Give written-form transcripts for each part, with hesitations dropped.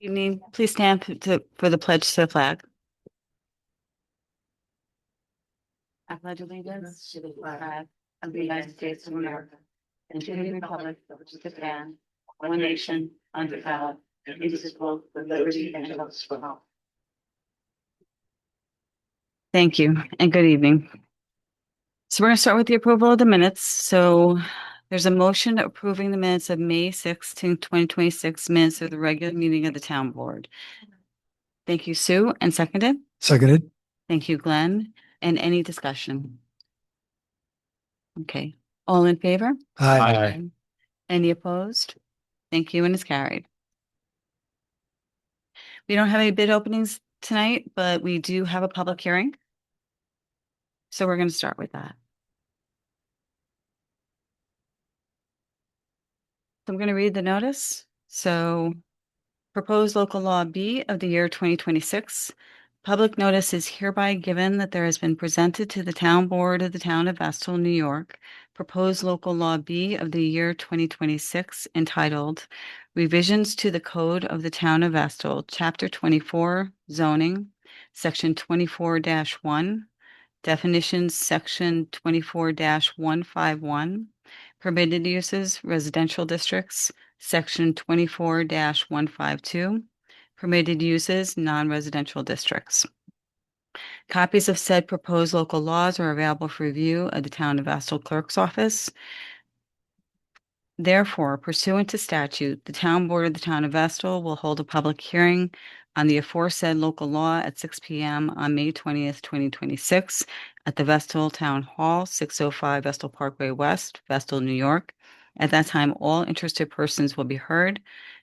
Evening. Please stand for the pledge to the flag. I pledge allegiance to the flag of the United States of America and to the republic for which it stands, one nation, under God, indivisible, with liberty and justice for all. Thank you and good evening. So we're going to start with the approval of the minutes. So there's a motion approving the minutes of May 16th, 2026 minutes of the regular meeting of the town board. Thank you, Sue, and seconded. Seconded. Thank you, Glenn. And any discussion? Okay, all in favor? Aye. Any opposed? Thank you, and it's carried. We don't have any bid openings tonight, but we do have a public hearing. So we're going to start with that. So I'm going to read the notice. So proposed local law B of the year 2026. Public notice is hereby given that there has been presented to the town board of the town of Vestal, New York, proposed local law B of the year 2026 entitled Revisions to the Code of the Town of Vestal, Chapter 24, Zoning, Section 24-1, Definitions, Section 24-151, Permitted Uses, Residential Districts, Section 24-152, Permitted Uses, Non-Residential Districts. Copies of said proposed local laws are available for review at the Town of Vestal Clerk's Office. Therefore, pursuant to statute, the Town Board of the Town of Vestal will hold a public hearing on the aforesaid local law at 6 p.m. on May 20th, 2026 at the Vestal Town Hall, 605 Vestal Parkway West, Vestal, New York. At that time, all interested persons will be heard.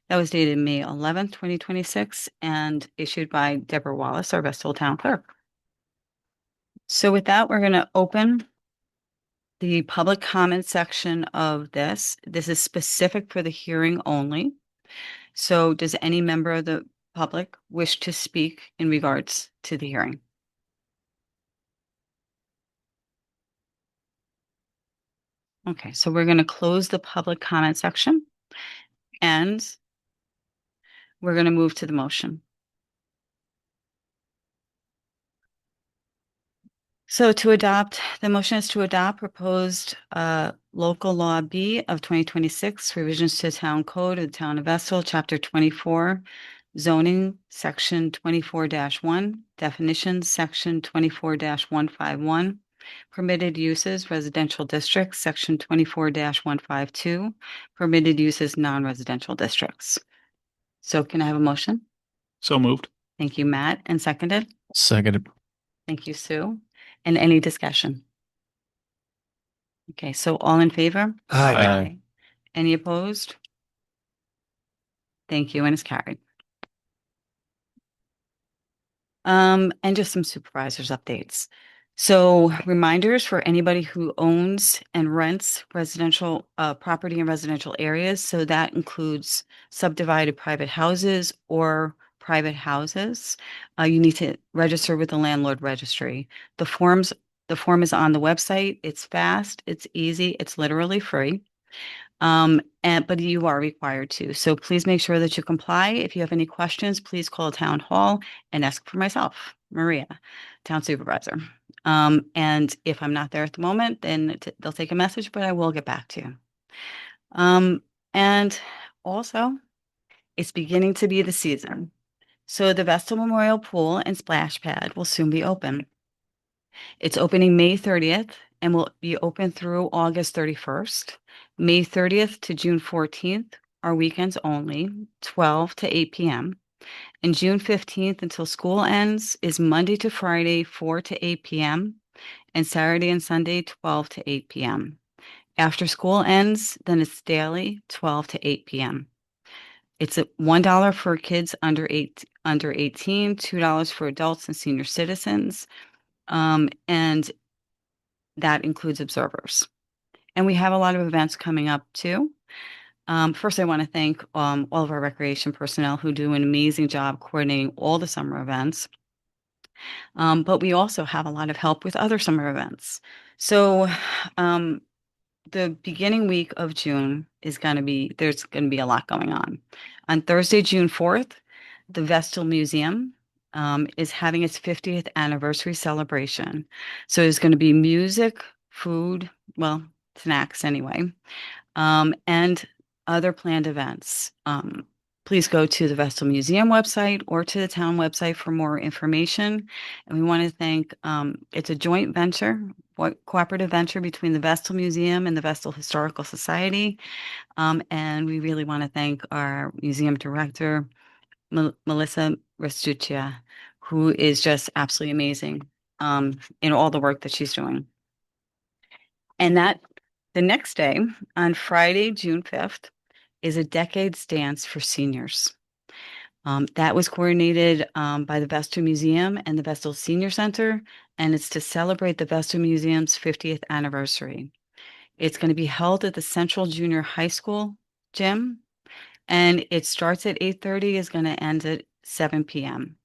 That was dated May 11th, 2026 and issued by Deborah Wallace, our Vestal Town Clerk. So with that, we're going to open the public comment section of this. This is specific for the hearing only. So does any member of the public wish to speak in regards to the hearing? Okay, so we're going to close the public comment section and we're going to move to the motion. So the motion is to adopt proposed local law B of 2026, revisions to the town code of the town of Vestal, chapter 24, zoning, section 24-1, definitions, section 24-151, permitted uses, residential districts, section 24-152, permitted uses, non-residential districts. So can I have a motion? So moved. Thank you, Matt, and seconded. Seconded. Thank you, Sue. And any discussion? Okay, so all in favor? Aye. Any opposed? Thank you, and it's carried. And just some supervisors updates. So reminders for anybody who owns and rents residential property in residential areas. So that includes subdivided private houses or private houses. You need to register with the landlord registry. The form is on the website. It's fast, it's easy, it's literally free. But you are required to. So please make sure that you comply. If you have any questions, please call town hall and ask for myself, Maria, town supervisor. And if I'm not there at the moment, then they'll take a message, but I will get back to you. And also, it's beginning to be the season. So the Vestal Memorial Pool and Splash Pad will soon be open. It's opening May 30th and will be open through August 31st. May 30th to June 14th are weekends only, 12 to 8 p.m. And June 15th until school ends is Monday to Friday, 4 to 8 p.m. and Saturday and Sunday, 12 to 8 p.m. After school ends, then it's daily, 12 to 8 p.m. It's $1 for kids under 18, $2 for adults and senior citizens. And that includes observers. And we have a lot of events coming up too. First, I want to thank all of our recreation personnel who do an amazing job coordinating all the summer events. But we also have a lot of help with other summer events. So the beginning week of June there's going to be a lot going on. On Thursday, June 4th, The Vestal Museum is having its 50th anniversary celebration. So there's going to be music, food, well, snacks anyway, and other planned events. Please go to the Vestal Museum website or to the town website for more information. And we want to thank, it's a joint venture, cooperative venture between the Vestal Museum and the Vestal Historical Society. And we really want to thank our museum director, Melissa Restuccia, who is just absolutely amazing in all the work that she's doing. And that the next day, on Friday, June 5th, is a Decades Dance for seniors. That was coordinated by the Vestal Museum and the Vestal Senior Center, and it's to celebrate the Vestal Museum's 50th anniversary. It's going to be held at the Central Junior High School gym, and it starts at 8:30, is going to end at 7 p.m.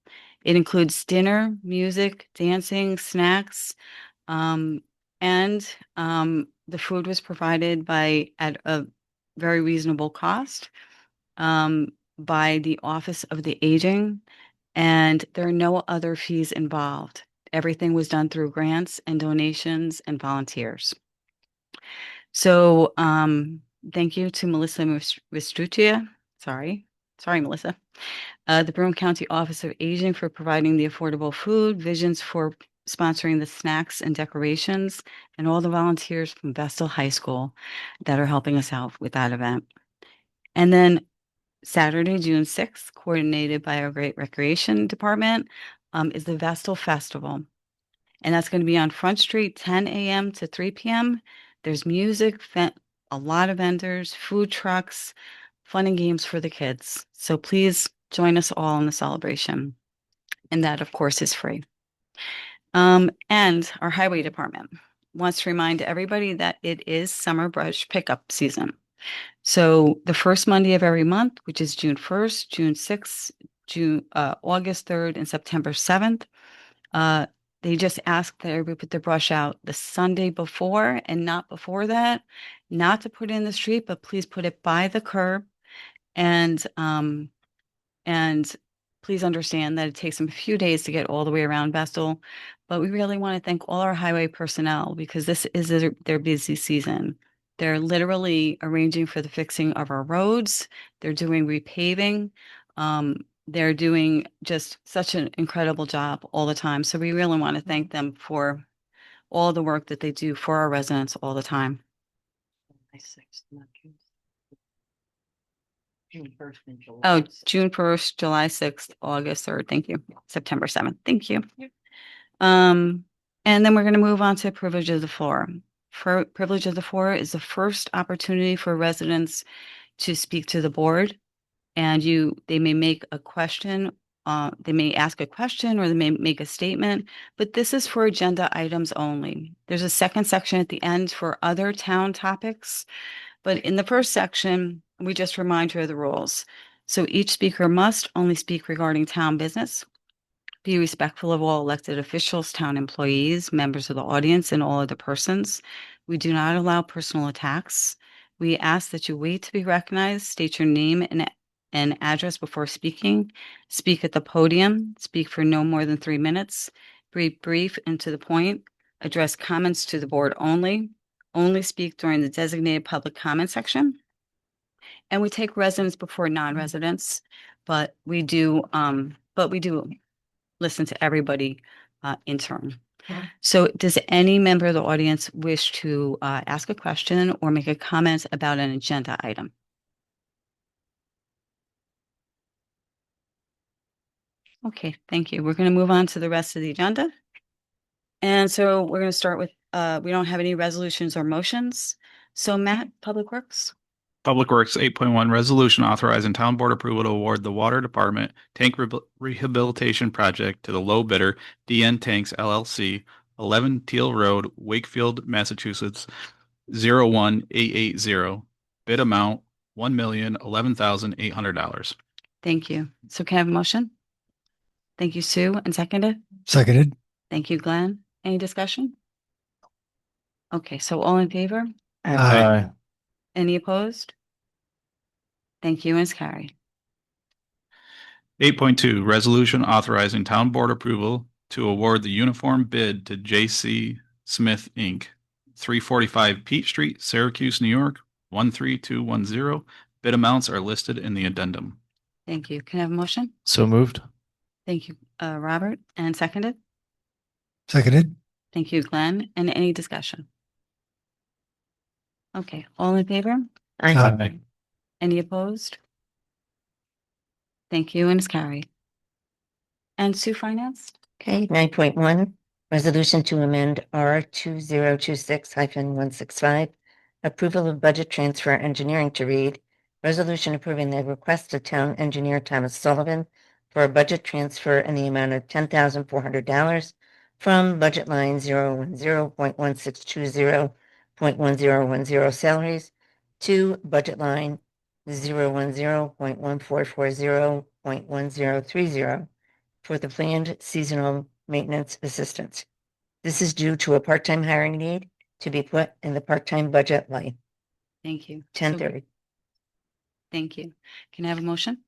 It includes dinner, music, dancing, snacks, and the food was provided at a very reasonable cost by the Office of the Aging, and there are no other fees involved. Everything was done through grants and donations and volunteers. So thank you to Melissa Restuccia. Sorry, Melissa. The Broome County Office of Aging for providing the affordable food, Visions for sponsoring the snacks and decorations, and all the volunteers from Vestal High School that are helping us out with that event. And then Saturday, June 6th, coordinated by our great recreation department, is the Vestal Festival. And that's going to be on Front Street, 10 a.m. to 3 p.m. There's music, a lot of vendors, food trucks, fun and games for the kids. So please join us all in the celebration. And that, of course, is free. And our highway department wants to remind everybody that it is summer brush pickup season. So the first Monday of every month, which is June 1st, June 6th, August 3rd, and September 7th, they just ask that everybody put their brush out the Sunday before and not before that, not to put it in the street, but please put it by the curb. And please understand that it takes them a few days to get all the way around Vestal. But we really want to thank all our highway personnel because this is their busy season. They're literally arranging for the fixing of our roads. They're doing repaving. They're doing just such an incredible job all the time. So we really want to thank them for all the work that they do for our residents all the time. June 1st and July. Oh, June 1st, July 6th, August 3rd. Thank you. September 7th. Thank you. And then we're going to move on to privilege of the floor. For privilege of the floor is the first opportunity for residents to speak to the board, and they may make a question. They may ask a question or they may make a statement, but this is for agenda items only. There's a second section at the end for other town topics, but in the first section, we just remind you of the rules. So each speaker must only speak regarding town business, be respectful of all elected officials, town employees, members of the audience, and all other persons. We do not allow personal attacks. We ask that you wait to be recognized, state your name and address before speaking, speak at the podium, speak for no more than 3 minutes, be brief and to the point, address comments to the board only speak during the designated public comment section. And we take residents before non-residents, but we do listen to everybody in turn. So does any member of the audience wish to ask a question or make a comment about an agenda item? Okay, thank you. We're going to move on to the rest of the agenda. And so we're going to start with, we don't have any resolutions or motions. So Matt, Public Works. Public Works 8.1 resolution authorizing town board approval to award the water department tank rehabilitation project to the low bidder DN Tanks LLC, 11 Teal Road, Wakefield, Massachusetts 01880. Bid amount $1,011,800. Thank you. So can I have a motion? Thank you, Sue, and seconded. Seconded. Thank you, Glenn. Any discussion? Okay, so all in favor? Aye. Any opposed? Thank you, Ms. Carey. 8.2, resolution authorizing town board approval to award the uniform bid to J.C. Smith, Inc., 345 Peach Street, Syracuse, New York, 13210. Bid amounts are listed in the addendum. Thank you. Can I have a motion? So moved. Thank you, Robert, and seconded. Seconded. Thank you, Glenn. And any discussion? Okay, all in favor? Aye. Any opposed? Thank you, and it's carried. And Sue Finance? Okay, 9.1, resolution to amend R 2026-165, approval of budget transfer engineering to read, resolution approving the request of town engineer Thomas Sullivan for a budget transfer in the amount of $10,400 from budget line 010.1620.1010 salaries to budget line 010.1440.1030 for the planned seasonal maintenance assistance. This is due to a part-time hiring need to be put in the part-time budget line, Thank you. 10:30. Thank you. Can I have a motion?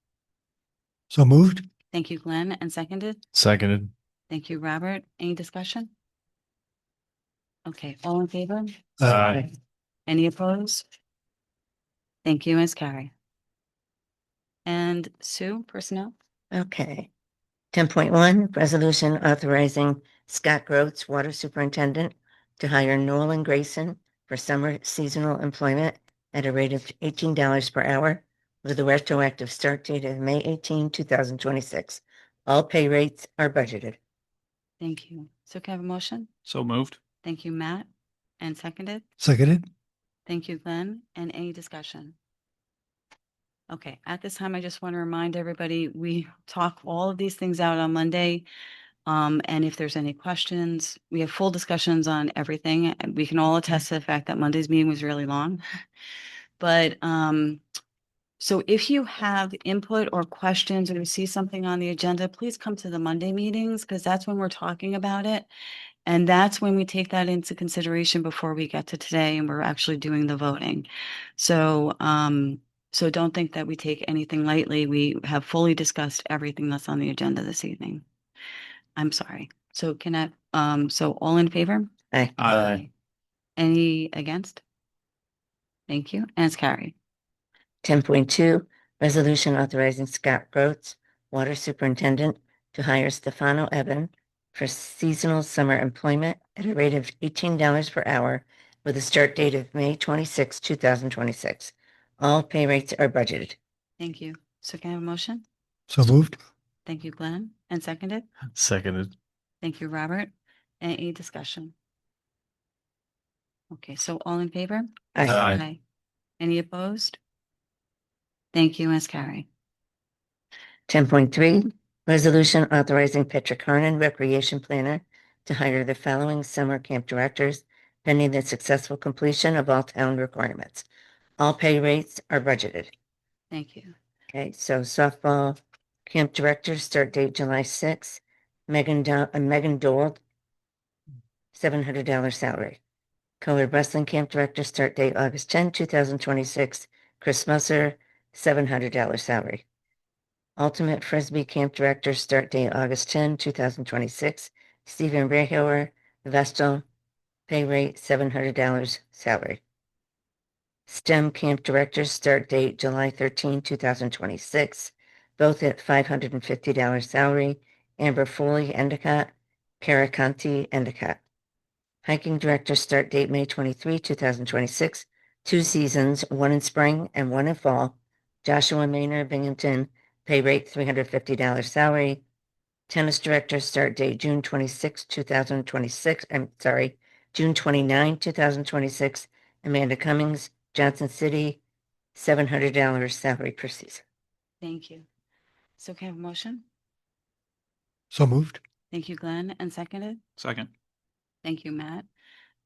So moved. Thank you, Glenn, and seconded. Seconded. Thank you, Robert. Any discussion? Okay, all in favor? Aye. Any opposed? Thank you, Ms. Carey. And Sue, personnel? Okay. 10.1, resolution authorizing Scott Groats, water superintendent, to hire Nolan Grayson for summer seasonal employment at a rate of $18 per hour with a retroactive start date of May 18, 2026. All pay rates are budgeted. Thank you. So can I have a motion? So moved. Thank you, Matt, and seconded. Seconded. Thank you, Glenn, and any discussion? Okay, at this time, I just want to remind everybody, we talk all of these things out on Monday. And if there's any questions, we have full discussions on everything. And we can all attest to the fact that Monday's meeting was really long. But so if you have input or questions or you see something on the agenda, please come to the Monday meetings because that's when we're talking about it. And that's when we take that into consideration before we get to today and we're actually doing the voting. So so don't think that we take anything lightly. We have fully discussed everything that's on the agenda this evening. I'm sorry. So can I, so all in favor? Aye. Aye. Any against? Thank you. And it's carried. 10.2, resolution authorizing Scott Groats, water superintendent, to hire Stefano Evan for seasonal summer employment at a rate of $18 per hour with a start date of May 26, 2026. All pay rates are budgeted. Thank you. So can I have a motion? So moved. Thank you, Glenn. And seconded? Seconded. Thank you, Robert. And any discussion? Okay, so all in favor? Aye. Any opposed? Thank you, Ms. Carey. 10.3, resolution authorizing Petra Carnan, recreation planner, to hire the following summer camp directors pending the successful completion of all town requirements. All pay rates are budgeted. Thank you. Okay, so softball camp director, start date July 6th. Megan Dole, $700 salary. Colored wrestling camp director, start date August 10, 2026. Chris Musser, $700 salary. Ultimate Frisbee camp director, start date August 10, 2026. Stephen Brayhauer, Vestal, pay rate $700 salary. STEM camp director, start date July 13, 2026, both at $550 salary. Amber Foley, Endicott, Caracanti, Endicott. Hiking director, start date May 23, 2026, 2 seasons, 1 in spring and 1 in fall. Joshua Maynard, Binghamton, pay rate $350 salary. Tennis director, start date June 26, 2026. June 29, 2026. Amanda Cummings, Johnson City, $700 salary per season. Thank you. So can I have a motion? So moved. Thank you, Glenn. And seconded? Second. Thank you, Matt.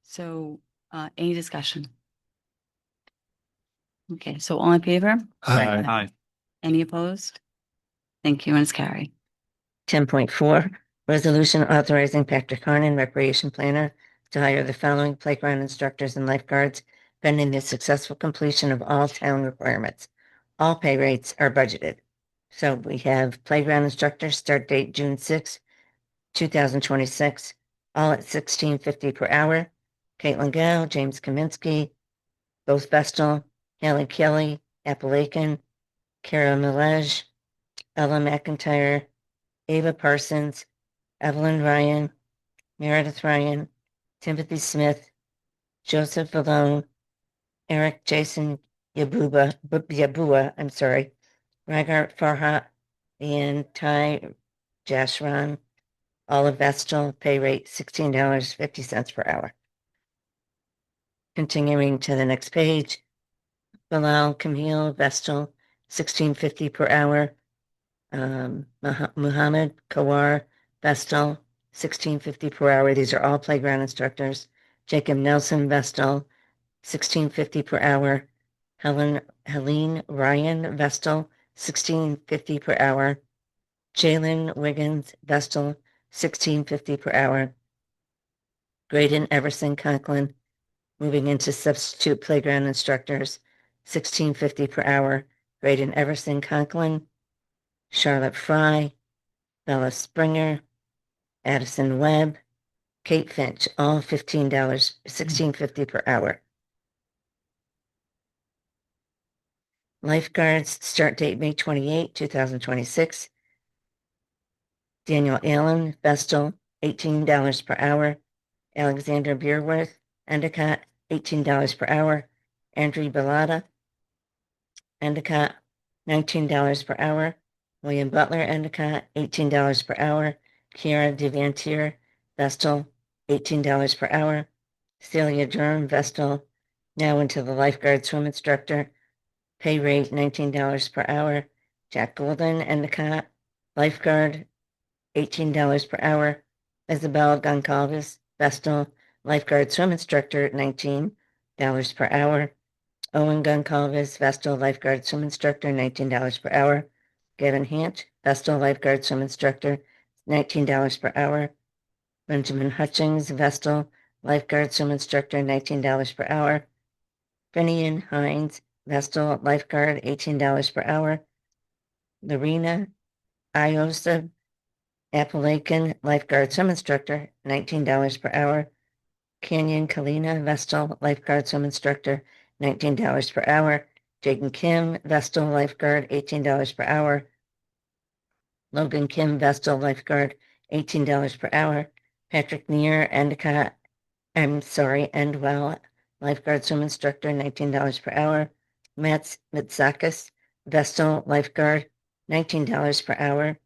So any discussion? Okay, so all in favor? Aye. Aye. Any opposed? Thank you, and it's carried. 10.4, resolution authorizing Patrick Harnan, recreation planner, to hire the following playground instructors and lifeguards pending the successful completion of all town requirements. All pay rates are budgeted. So we have playground instructor, start date June 2026, all at $16.50 per hour. Caitlin Gale, James Kaminsky, both Vestal, Haley Kelly, Appalachian, Kara Milej, Ella McIntyre, Ava Parsons, Evelyn Ryan, Meredith Ryan, Timothy Smith, Joseph Valone, Eric Jason Yabua, I'm sorry, Ragart Farhat, and Ty Jashran, all of Vestal, pay rate $16.50 per hour. Continuing to the next page, Bilal Camille Vestal, $16.50 per hour. Muhammad Kawar Vestal, $16.50 per hour. These are all playground instructors. Jacob Nelson Vestal, $16.50 per hour. Helene Ryan Vestal, $16.50 per hour. Jalen Wiggins Vestal, $16.50 per hour. Graydon Everson Conklin, moving into substitute playground instructors, $16.50 per hour. Graydon Everson Conklin, Charlotte Fry, Bella Springer, Addison Webb, Kate Finch, all $16.50 per hour. Lifeguards, start date May 28, 2026. Daniel Allen, Vestal, $18 per hour. Alexander Beerworth, Endicott, $18 per hour. Andrew Bellotta, Endicott, $19 per hour. William Butler, Endicott, $18 per hour. Kiara Devantier, Vestal, $18 per hour. Celia Durham, Vestal, now into the lifeguard swim instructor, pay rate $19 per hour. Jack Golden, Endicott, lifeguard, $18 per hour. Isabel Goncalves, Vestal, lifeguard swim instructor, $19 per hour. Owen Goncalves, Vestal, lifeguard swim instructor, $19 per hour. Gavin Hant, Vestal, lifeguard swim instructor, $19 per hour. Benjamin Hutchings, Vestal, lifeguard swim instructor, $19 per hour. Finian Hines, Vestal, lifeguard, $18 per hour. Lorena Iosa, Appalachian, lifeguard swim instructor, $19 per hour. Canyon Kalina, Vestal, lifeguard swim instructor, $19 per hour. Jaden Kim, Vestal, lifeguard, $18 per hour. Logan Kim, Vestal, lifeguard, $18 per hour. Patrick Neer, Endicott, Endwell, lifeguard swim instructor, $19 per hour. Matt Mitsakis, Vestal, lifeguard, $19 per hour.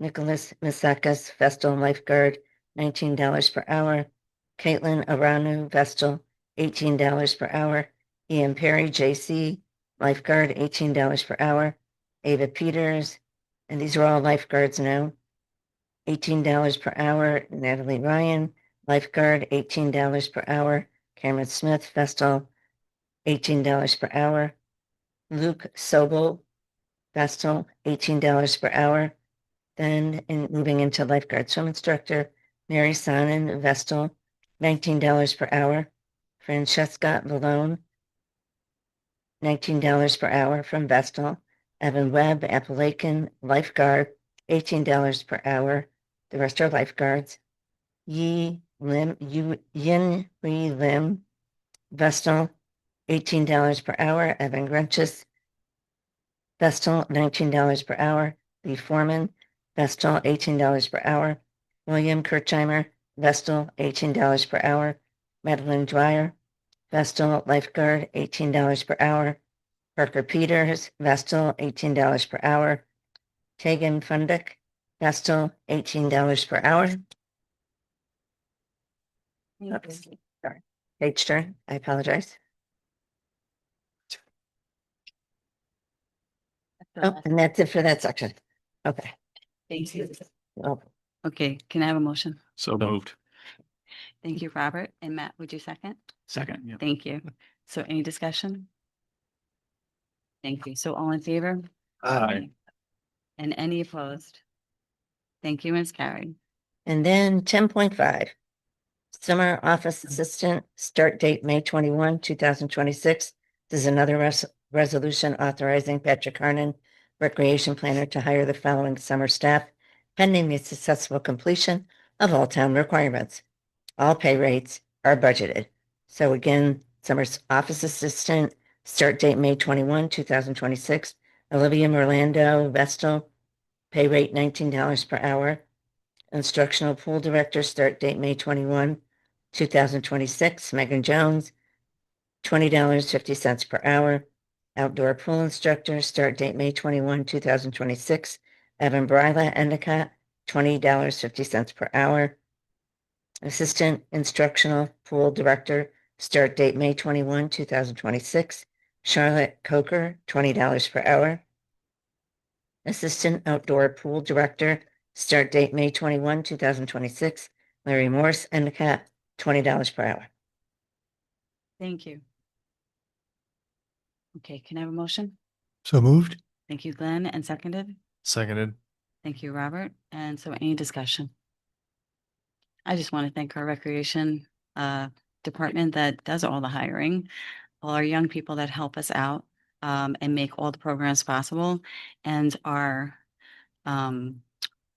Nicholas Mitsakis, Vestal, lifeguard, $19 per hour. Caitlin Aranu, Vestal, $18 per hour. Ian Perry, JC, lifeguard, $18 per hour. Ava Peters, and these are all lifeguards now, $18 per hour. Natalie Ryan, lifeguard, $18 per hour. Cameron Smith, Vestal, $18 per hour. Luke Sobel, Vestal, $18 per hour. Then moving into lifeguard swim instructor, Mary Sonnen, Vestal, $19 per hour. Francesca Valone, $19 per hour from Vestal. Evan Webb, Appalachian, lifeguard, $18 per hour. The rest are lifeguards. Yin Hui Lim, Vestal, $18 per hour. Evan Grenches, Vestal, $19 per hour. Lee Foreman, Vestal, $18 per hour. William Kirchheimer, Vestal, $18 per hour. Madeline Dwyer, Vestal, lifeguard, $18 per hour. Parker Peters, Vestal, $18 per hour. Tegan Fundick, Vestal, $18 per hour. Oops, sorry. Page turn, I apologize. Oh, and that's it for that section. Okay. Thank you. Oh, Okay, can I have a motion? So moved. Thank you, Robert. And Matt, would you second? Second. Yeah. Thank you. So any discussion? Thank you. So all in favor? Aye. And any opposed? Thank you, Ms. Carey. And then 10.5, summer office assistant, start date May 21, 2026. This is another resolution authorizing Patrick Harnan, recreation planner to hire the following summer staff pending the successful completion of all town requirements. All pay rates are budgeted. So again, summer's office assistant, start date May 21, 2026. Olivia Merlando, Vestal, pay rate $19 per hour. Instructional pool director, start date May 21, 2026. Megan Jones, $20.50 per hour. Outdoor pool instructor, start date May 21, 2026. Evan Bryla, Endicott, $20.50 per hour. Assistant instructional pool director, start date May 21, 2026. Charlotte Coker, $20 per hour. Assistant outdoor pool director, start date May 21, 2026. Larry Morse, Endicott, $20 per hour. Thank you. Okay, can I have a motion? So moved. Thank you, Glenn, and seconded. Seconded. Thank you, Robert. And so any discussion? I just want to thank our recreation department that does all the hiring, all our young people that help us out and make all the programs possible, and our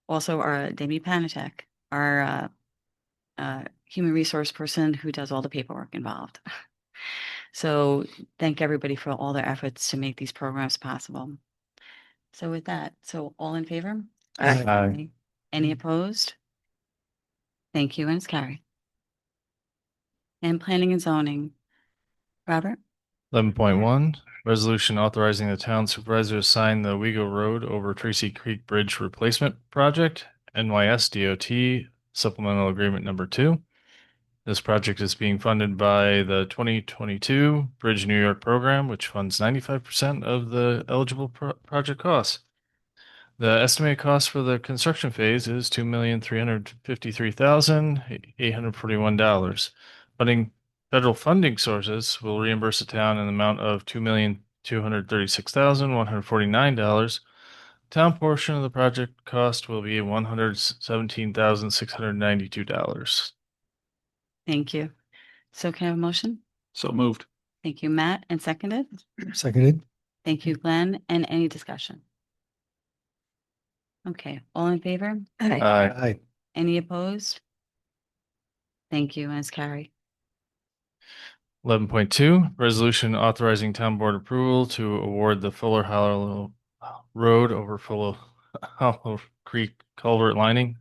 also our Demi Panitek, our human resource person who does all the paperwork involved. So thank everybody for all their efforts to make these programs possible. So with that, so all in favor? Aye. Aye. Any opposed? Thank you, and it's carried. And planning and zoning. Robert? 11.1, resolution authorizing the town supervisor to sign the Wego Road over Tracy Creek Bridge Replacement Project, NYS DOT Supplemental Agreement Number 2. This project is being funded by the 2022 Bridge New York program, which funds 95% of the eligible project costs. The estimated cost for the construction phase is $2,353,841. Federal funding sources will reimburse the town in the amount of $2,236,149. Town portion of the project cost will be $117,692. Thank you. So can I have a motion? So moved. Thank you, Matt, and seconded. Seconded. Thank you, Glenn, and any discussion? Okay, all in favor? Aye. Aye. Any opposed? Thank you, and it's carried. 11.2, resolution authorizing town board approval to award the Fuller Hollow Road over Fuller Hollow Creek culvert lining,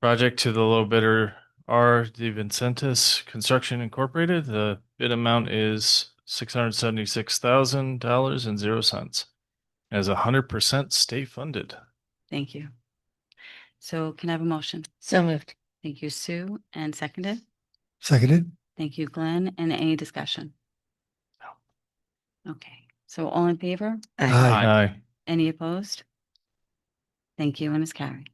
project to the low bidder R. De Vincentis Construction Incorporated. The bid amount is $676,000.00. As 100% state funded. Thank you. So can I have a motion? So moved. Thank you, Sue, and seconded. Seconded. Thank you, Glenn, and any discussion? Okay, so all in favor? Aye. Aye. Any opposed? Thank you, and it's carried.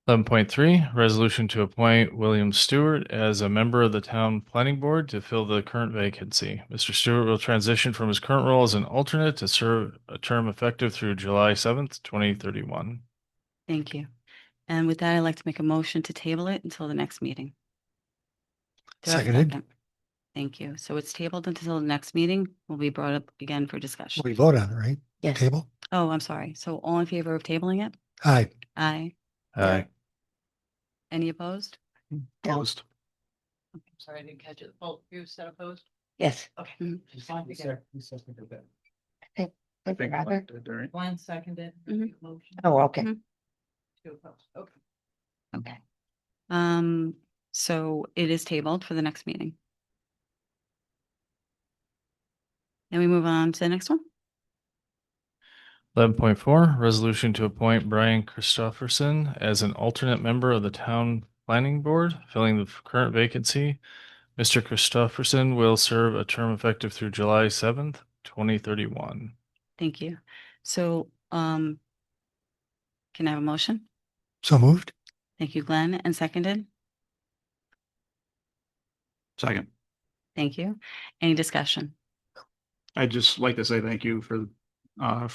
11.3, resolution to appoint William Stewart as a member of the town planning board to fill the current vacancy. Mr. Stewart will transition from his current role as an alternate to serve a term effective through July 7th, 2031. Thank you. And with that, I'd like to make a motion to table it until the next meeting. Do I have a Seconded. second? Thank you. So it's tabled until the next meeting. Will be brought up again for discussion. We vote on it, right? Yes. Table. Oh, I'm sorry. So all in favor of tabling it? Aye. Aye. Aye. Any opposed? Opposed. I'm sorry, I didn't catch it. Oh, you said opposed? Yes. Okay. Mhm. It's fine, we get it. Robert? Glenn seconded. Mhm. Motion Oh, okay. Mhm. to oppose. Okay. Okay. So it is tabled for the next meeting. And we move on to the next one. 11.4, resolution to appoint Brian Christopherson as an alternate member of the town planning board, filling the current vacancy. Mr. Christopherson will serve a term effective through July 7th, 2031. Thank you. So, can I have a motion? So moved. Thank you, Glenn, and seconded. Second. Thank you. Any discussion? I'd just like to say thank you for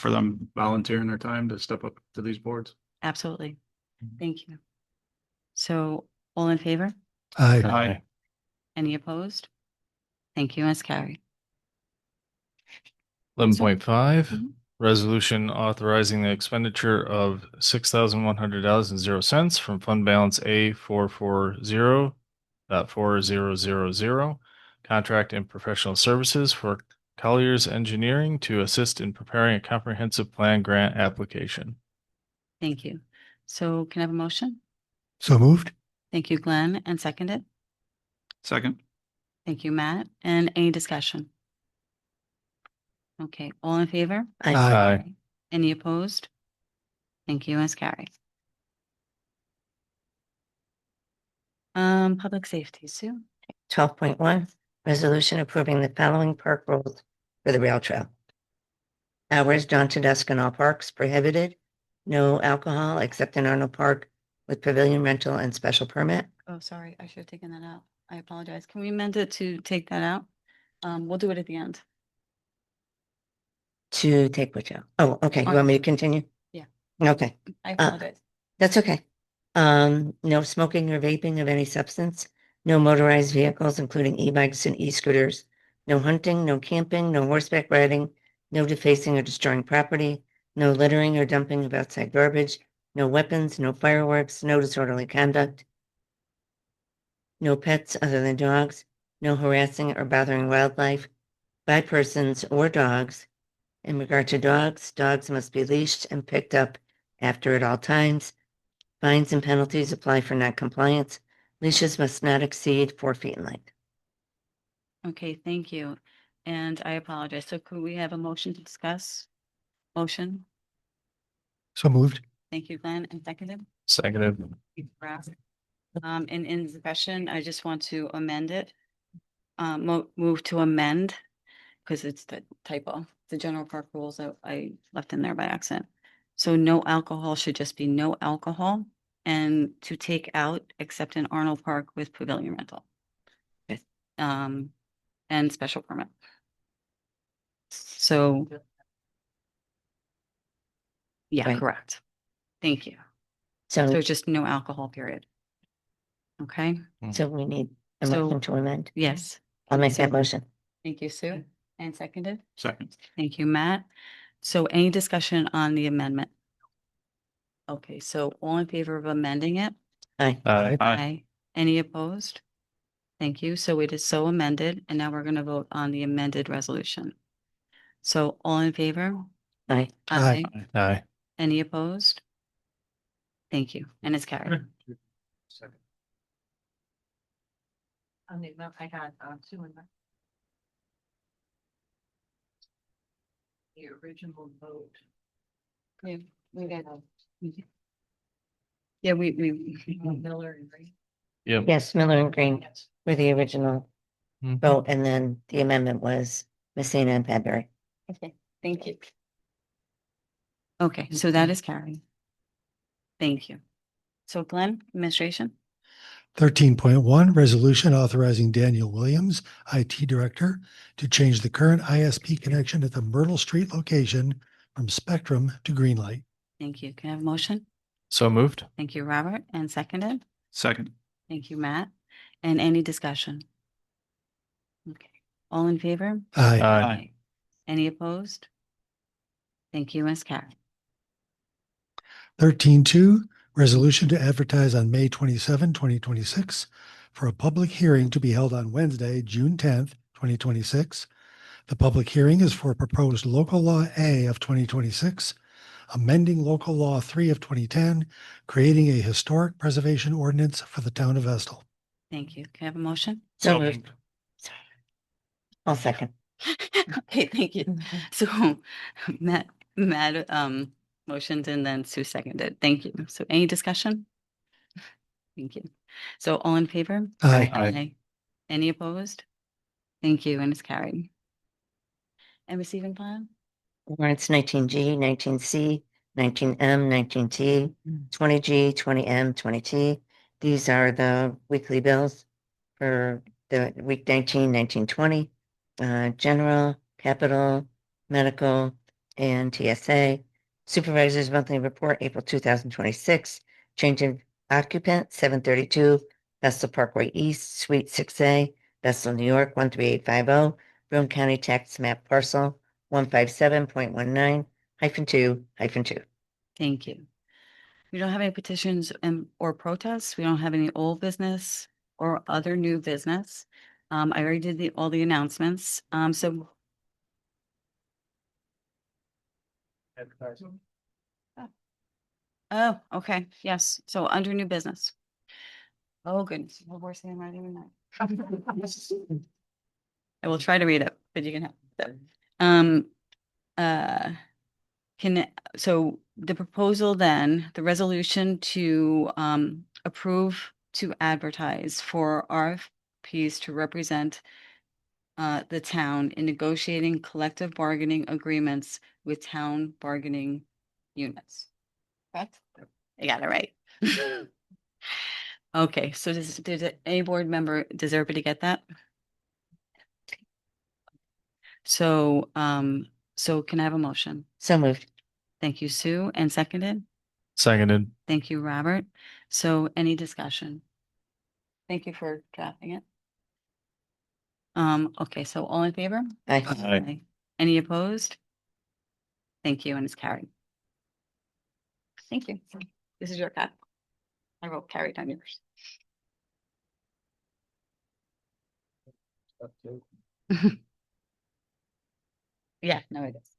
them volunteering their time to step up to these boards. Absolutely. Thank you. So all in favor? Aye. Aye. Any opposed? Thank you, as carried. 11.5, Mhm. resolution authorizing the expenditure of $6,100.00 from fund balance A440.4000, contract and professional services for Colliers Engineering to assist in preparing a comprehensive plan grant application. Thank you. So can I have a motion? So moved. Thank you, Glenn, and seconded. Second. Thank you, Matt. And any discussion? Okay, all in favor? Aye. Aye. Any opposed? Thank you, as carried. Public safety, Sue. 12.1, resolution approving the following park rules for the rail trail. Hours dawn to dusk in all parks prohibited. No alcohol except in Arnold Park with pavilion rental and special permit. Oh, sorry, I should have taken that out. I apologize. Can we amend it to take that out? We'll do it at the end. To take which out? Oh, okay. You want me to continue? Yeah. Okay, I apologize. that's okay. No smoking or vaping of any substance. No motorized vehicles, including e-bikes and e-scooters. No hunting, no camping, no horseback riding, no defacing or destroying property, no littering or dumping of outside garbage, no weapons, no fireworks, no disorderly conduct. No pets other than dogs, no harassing or bothering wildlife by persons or dogs. In regard to dogs, dogs must be leashed and picked up after at all times. Fines and penalties apply for non-compliance. Leashes must not exceed 4 feet in length. Okay, thank you. And I apologize. So could we have a motion to discuss? Motion? So moved. Thank you, Glenn, and seconded. Seconded. In discussion, I just want to amend it. Move to amend, because it's the typo, the general park rules that I left in there by accident. So no alcohol should just be no alcohol, and to take out except in Arnold Park with pavilion rental. Okay. And special permit. So. Yeah, Right. correct. Thank you. So So, just no alcohol, period. Okay, so we need a So- motion to amend. yes. I'll make that motion. Thank you, Sue. And seconded. Second. Thank you, Matt. So any discussion on the amendment? Okay, so all in favor of amending it? Aye. Aye. Aye. Any opposed? Thank you. So it is so amended, and now we're going to vote on the amended resolution. So all in favor? Aye. Aye. Aye. Any opposed? Thank you, and it's carried. On the amount I had, Sue and the original vote. We got. Yeah, we. Miller and Green. Yep. Yes, Miller and Green Yes. were the original Mhm. vote, and then the amendment was Messina and Padbury. Okay, thank you. Okay, so that is carried. Thank you. So Glenn, administration? 13.1, resolution authorizing Daniel Williams, IT Director, to change the current ISP connection at the Myrtle Street location from Spectrum to Greenlight. Thank you. Can I have a motion? So moved. Thank you, Robert, and seconded. Second. Thank you, Matt. And any discussion? Okay, all in favor? Aye. Aye. Any opposed? Thank you, Ms. Carey. 13.2, resolution to advertise on May 27, 2026 for a public hearing to be held on Wednesday, June 10th, 2026. The public hearing is for proposed local law A of 2026, amending local law 3 of 2010, creating a historic preservation ordinance for the town of Estill. Thank you. Can I have a motion? So moved. Sorry. I'll second. Okay, thank you. So Matt, motioned and then Sue seconded. Thank you. So any discussion? Thank you. So all in favor? Aye. Aye. Any opposed? Thank you, and it's carried. And receiving plan? Warrants 19G, 19C, 19M, 19T, 20G, 20M, 20T. These are the weekly bills for the week 19, 19, 20. General, capital, medical, and TSA. Supervisor's monthly report, April 2026. Change of occupant, 732, Vestal Parkway East, Suite 6A, Vestal, New York, 13850. Boone County Tax Map Parcel 157.19-2-2. Thank you. We don't have any petitions or protests. We don't have any old business or other new business. I already did all the announcements. Oh, okay, yes. So under new business. Oh, goodness. What worse than writing than that? I will try to read it, but you can have that. Uh, so the proposal then, the resolution to approve to advertise for RFPs to represent the town in negotiating collective bargaining agreements with town bargaining units. Correct? I got it right. Okay, so does any board member, does everybody get that? So, so can I have a motion? So moved. Thank you, Sue, and seconded. Seconded. Thank you, Robert. So any discussion? Thank you for drafting it. Okay, so all in favor? Aye. Aye. Any opposed? Thank you, and it's carried. Thank you. This is your cut. I wrote carried on yours. Yeah, no, it is.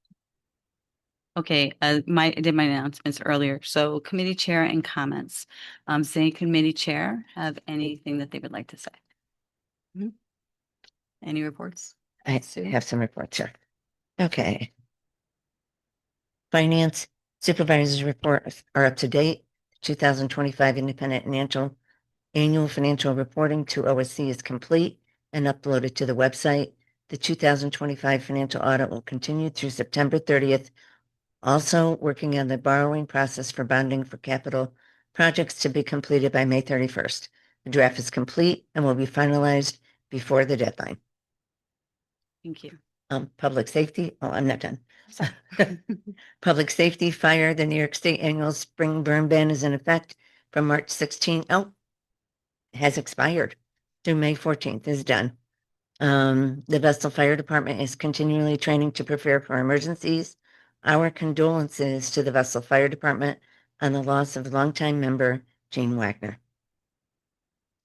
Okay, I did my announcements earlier. So committee chair and comments. Does any committee chair have anything that they would like to say? Mhm. Any reports? I Sue? have some reports here. Okay. Finance supervisors reports are up to date. 2025 independent annual financial reporting to OSC is complete and uploaded to the website. The 2025 financial audit will continue through September 30th. Also working on the borrowing process for bonding for capital projects to be completed by May 31st. The draft is complete and will be finalized before the deadline. Thank you. Public safety. Oh, I'm not done. Sorry. Public safety, fire, the New York State annual spring burn ban is in effect from March 16. Oh, has expired through May 14th is done. The Vestal Fire Department is continually training to prepare for emergencies. Our condolences to the Vestal Fire Department on the loss of longtime member Gene Wagner.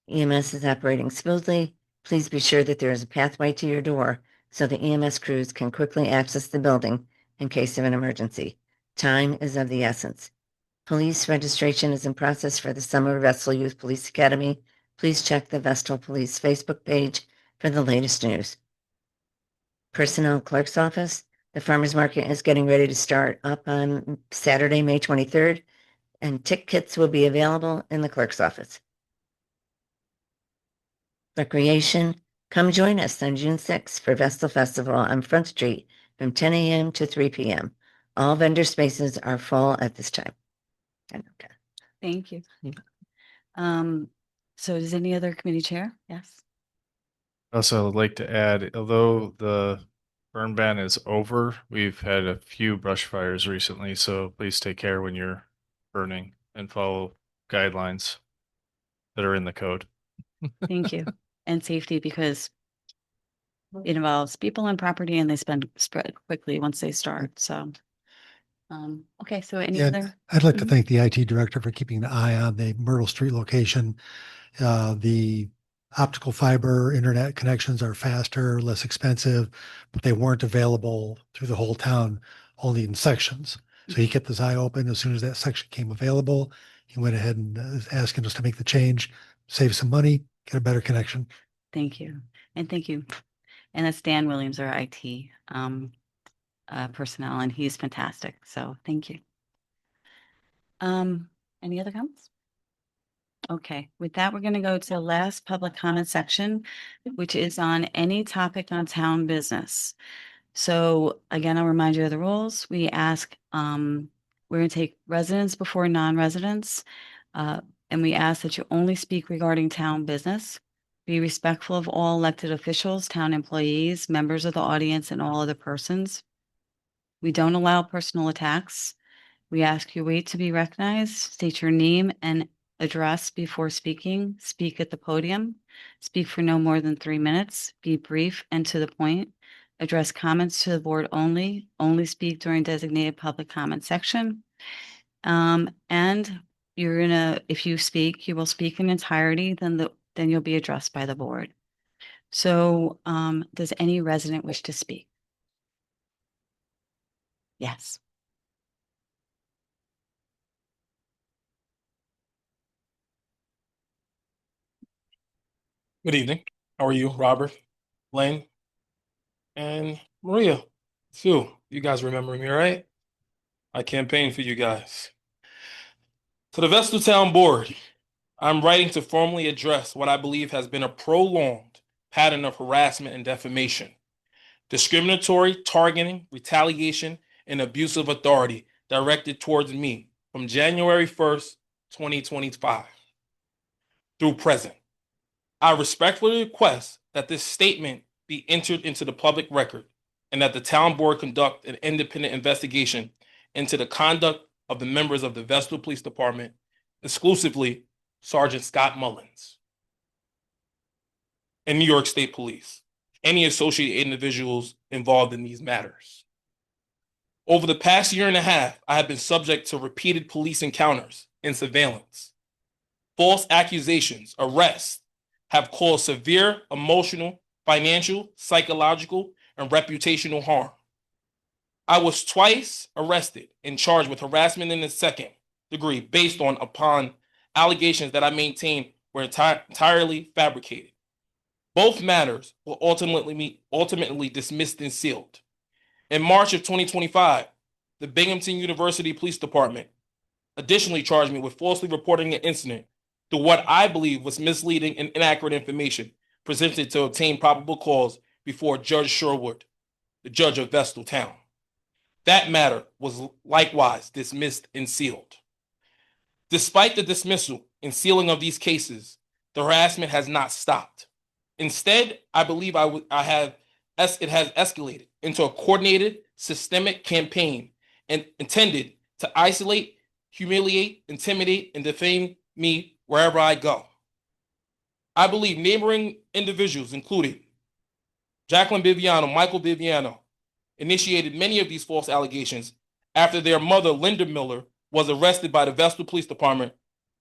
EMS is operating smoothly. Please be sure that there is a pathway to your door so the EMS crews can quickly access the building in case of an emergency. Time is of the essence. Police registration is in process for the Summer Vestal Youth Police Academy. Please check the Vestal Police Facebook page for the latest news. Personnel Clerk's Office. The farmers market is getting ready to start up on Saturday, May 23rd, and tick kits will be available in the clerk's office. Recreation. Come join us on June 6th for Vestal Festival on Front Street from 10 a.m. to 3 p.m. All vendor spaces are full at this time. Okay. Thank you. Yeah. So does any other committee chair? Yes. Also, I'd like to add, although the burn ban is over, we've had a few brush fires recently, so please take care when you're burning and follow guidelines that are in the code. Thank you. And safety, because it involves people and property and they spread quickly once they start. So, okay. So any Yeah, other? I'd like to Mhm. thank the IT director for keeping an eye on the Myrtle Street location. The optical fiber internet connections are faster, less expensive, but they weren't available through the whole town, only in sections. So he kept his eye open. As soon as that section came available, he went ahead and is asking us to make the change, save some money, get a better connection. Thank you. And thank you. And that's Dan Williams, our IT personnel, and he's fantastic. So thank you. Any other comments? Okay, with that, we're going to go to the last public comment section, which is on any topic on town business. So again, I'll remind you of the rules. We ask, we're going to take residents before non-residents, and we ask that you only speak regarding town business. Be respectful of all elected officials, town employees, members of the audience, and all other persons. We don't allow personal attacks. We ask you wait to be recognized, state your name and address before speaking, speak at the podium, speak for no more than 3 minutes, be brief and to the point, address comments to the board only speak during designated public comment section. And you're gonna, if you speak, you will speak in entirety, then you'll be addressed by the board. So, does any resident wish to speak? Yes. Good evening. How are you, Robert, Lane, and Maria? Phew, you guys remember me, right? I campaigned for you guys. To the Vestal Town Board, I'm writing to formally address what I believe has been a prolonged pattern of harassment and defamation, discriminatory, targeting, retaliation, and abuse of authority directed towards me from January 1st, 2025 through present. I respectfully request that this statement be entered into the public record and that the town board conduct an independent investigation into the conduct of the members of the Vestal Police Department, exclusively Sergeant Scott Mullins and New York State Police, any associated individuals involved in these matters. Over the past year and a half, I have been subject to repeated police encounters and surveillance. False accusations, arrests, have caused severe emotional, financial, psychological, and reputational harm. I was twice arrested and charged with harassment in the second degree based upon allegations that I maintain were entirely fabricated. Both matters were ultimately dismissed and sealed. In March of 2025, the Binghamton University Police Department additionally charged me with falsely reporting an incident to what I believe was misleading and inaccurate information presented to obtain probable cause before Judge Sherwood, the judge of Vestal Town. That matter was likewise dismissed and sealed. Despite the dismissal and sealing of these cases, the harassment has not stopped. Instead, I believe it has escalated into a coordinated, systemic campaign and intended to isolate, humiliate, intimidate, and defame me wherever I go. I believe neighboring individuals, including Jacqueline Biviano, Michael Biviano, initiated many of these false allegations after their mother, Linda Miller, was arrested by the Vestal Police Department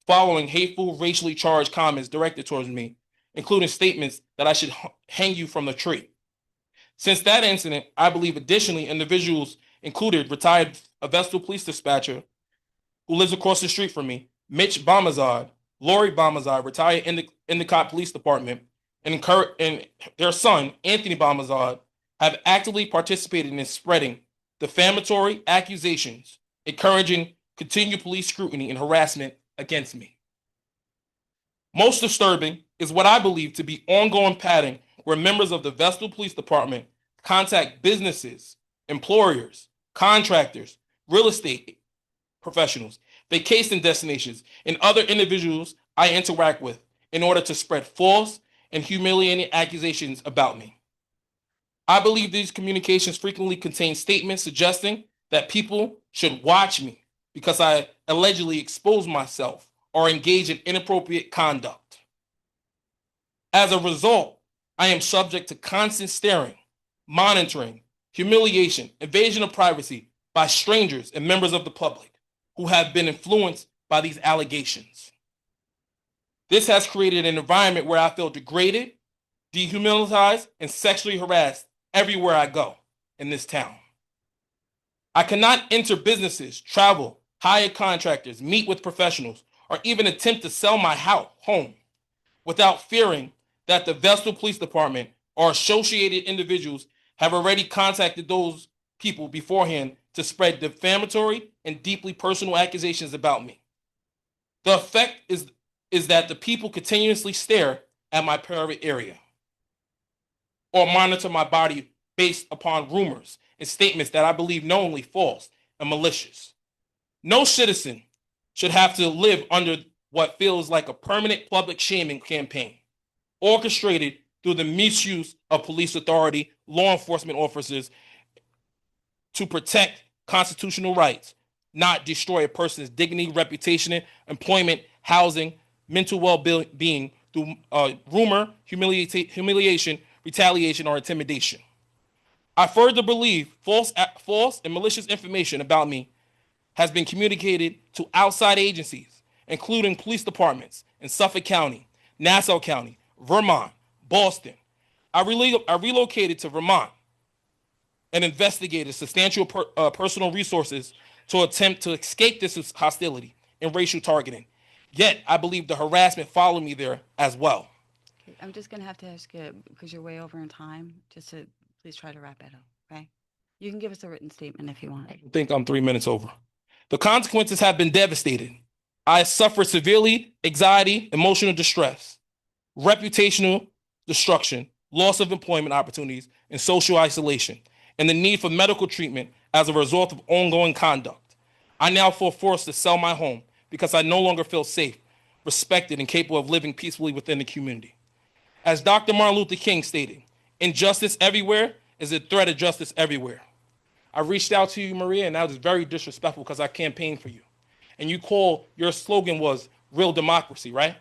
following hateful, racially charged comments directed towards me, including statements that I should hang you from the tree. Since that incident, I believe additionally individuals included retired Vestal Police Dispatcher who lives across the street from me, Mitch Bomazard, Lori Bomazard, retired Endicott Police Department, and their son, Anthony Bomazard, have actively participated in spreading defamatory accusations, encouraging continued police scrutiny and harassment against me. Most disturbing is what I believe to be ongoing pattern where members of the Vestal Police Department contact businesses, employers, contractors, real estate professionals, vacation destinations, and other individuals I interact with in order to spread false and humiliating accusations about me. I believe these communications frequently contain statements suggesting that people should watch me because I allegedly expose myself or engage in inappropriate conduct. As a result, I am subject to constant staring, monitoring, humiliation, invasion of privacy by strangers and members of the public who have been influenced by these allegations. This has created an environment where I feel degraded, dehumanized, and sexually harassed everywhere I go in this town. I cannot enter businesses, travel, hire contractors, meet with professionals, or even attempt to sell my home without fearing that the Vestal Police Department or associated individuals have already contacted those people beforehand to spread defamatory and deeply personal accusations about me. The effect is that the people continuously stare at my private area or monitor my body based upon rumors and statements that I believe knowingly false and malicious. No citizen should have to live under what feels like a permanent public shaming campaign orchestrated through the misuse of police authority, law enforcement officers to protect constitutional rights, not destroy a person's dignity, reputation, employment, housing, mental well-being through rumor, humiliation, retaliation, or intimidation. I further believe false and malicious information about me has been communicated to outside agencies, including police departments in Suffolk County, Nassau County, Vermont, Boston. I relocated to Vermont and investigated substantial personal resources to attempt to escape this hostility and racial targeting. Yet, I believe the harassment followed me there as well. Okay, I'm just gonna have to ask you, because you're way over in time, just to please try to wrap it up, okay? You can give us a written statement if you want. I think I'm 3 minutes over. The consequences have been devastating. I suffered severely anxiety, emotional distress, reputational destruction, loss of employment opportunities, and social isolation, and the need for medical treatment as a result of ongoing conduct. I now feel forced to sell my home because I no longer feel safe, respected, and capable of living peacefully within the community. As Dr. Martin Luther King stated, injustice everywhere is a threat of justice everywhere. I reached out to you, Maria, and that was very disrespectful because I campaigned for you. And your slogan was real democracy, right?